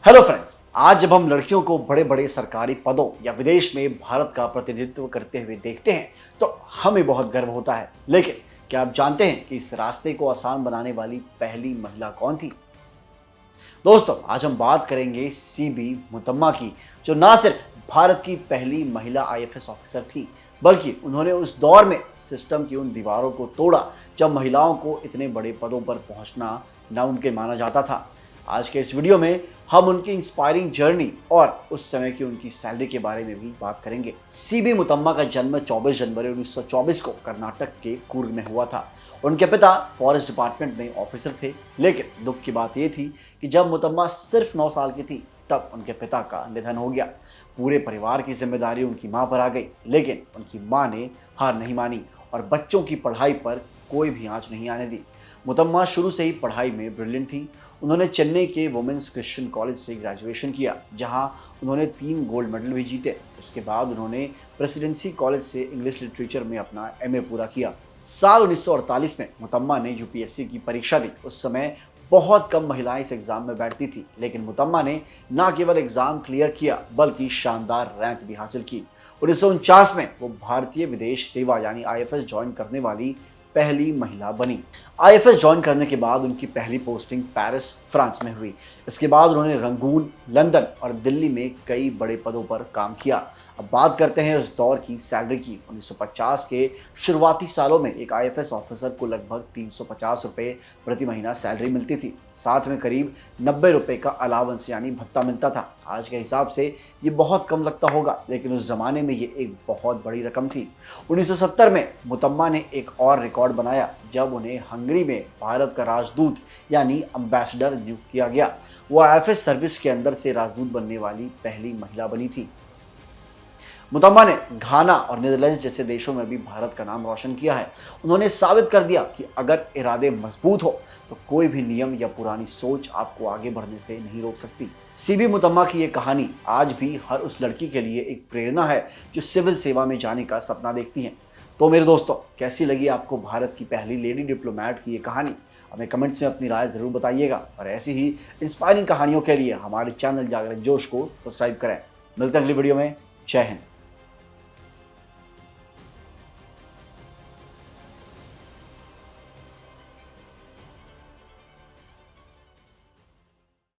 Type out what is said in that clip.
Hello friends. आज जब हम लड़कियों को बड़े बड़े सरकारी पदों या विदेश में भारत का प्रतिनिधित्व करते हुए देखते हैं तो हमें बहुत गर्व होता है। लेकिन क्या आप जानते हैं कि इस रास्ते को आसान बनाने वाली पहली महिला कौन थी? दोस्तों, आज हम बात करेंगे सीबी मुतम्मा की, जो ना सिर्फ भारत की पहली महिला आईएफएस ऑफिसर थी, बल्कि उन्होंने उस दौर में सिस्टम की उन दीवारों को तोड़ा जब महिलाओं को इतने बड़े पदों पर पहुंचना नामुमकिन माना जाता था। आज के इस वीडियो में हम उनकी इंस्पायरिंग जर्नी और उस समय की उनकी सैलरी के बारे में भी बात करेंगे। सीबी मुतम्मा का जन्म 24 जनवरी 1924 को कर्नाटक के कुर्ग में हुआ था। उनके पिता फॉरेस्ट डिपार्टमेंट में ऑफिसर थे, लेकिन दुख की बात यह थी कि जब मुतम्मा सिर्फ 9 साल की थी तब उनके पिता का निधन हो गया। पूरे परिवार की जिम्मेदारी उनकी मां पर आ गई, लेकिन उनकी मां ने हार नहीं मानी और बच्चों की पढ़ाई पर कोई भी आंच नहीं आने दी। मुतम्मा शुरू से ही पढ़ाई में ब्रिलियंट थी। उन्होंने चेन्नई के वुमेन्स क्रिश्चियन कॉलेज से ग्रेजुएशन किया, जहां उन्होंने 3 गोल्ड मेडल भी जीते। उसके बाद उन्होंने प्रेसिडेंसी कॉलेज से इंग्लिश लिटरेचर में अपना एमए पूरा किया। साल 1948 में मुतम्मा ने यूपीएससी की परीक्षा दी। उस समय बहुत कम महिलाएं इस एग्जाम में बैठती थी, लेकिन मुतम्मा ने न केवल एग्जाम क्लियर किया बल्कि शानदार रैंक भी हासिल की। 1949 में वो भारतीय विदेश सेवा यानी आईएफएस ज्वाइन करने वाली पहली महिला बनी। आईएफएस ज्वाइन करने के बाद उनकी पहली पोस्टिंग पेरिस, फ्रांस में हुई। इसके बाद उन्होंने रंगून, लंदन और दिल्ली में कई बड़े पदों पर काम किया। अब बात करते हैं उस दौर की सैलरी की। 1950 के शुरुआती सालों में एक आईएफएस ऑफिसर को लगभग 350 रुपए प्रति महीना सैलरी मिलती थी। साथ में करीब 90 रुपए का अलावेंस यानी भत्ता मिलता था। आज के हिसाब से ये बहुत कम लगता होगा, लेकिन उस जमाने में ये एक बहुत बड़ी रकम थी। 1970 में मुतम्मा ने एक और रिकॉर्ड बनाया जब उन्हें हंगरी में भारत का राजदूत यानी अम्बेसडर नियुक्त किया गया। वो आईएफएस सर्विस के अंदर से राजदूत बनने वाली पहली महिला बनी थी। मुतम्मा ने घाना और नीदरलैंड्स जैसे देशों में भी भारत का नाम रोशन किया है। उन्होंने साबित कर दिया कि अगर इरादे मजबूत हो तो कोई भी नियम या पुरानी सोच आपको आगे बढ़ने से नहीं रोक सकती। सीबी मुतम्मा की ये कहानी आज भी हर उस लड़की के लिए एक प्रेरणा है जो सिविल सेवा में जाने का सपना देखती है। तो मेरे दोस्तों, कैसी लगी आपको भारत की पहली लेडी डिप्लोमेट की ये कहानी? हमें कमेंट्स में अपनी राय जरूर बताइएगा और ऐसी ही इंस्पायरिंग कहानियों के लिए हमारे चैनल जागरण जोश को सब्सक्राइब करें। मिलते हैं अगली वीडियो में। जय हिंद।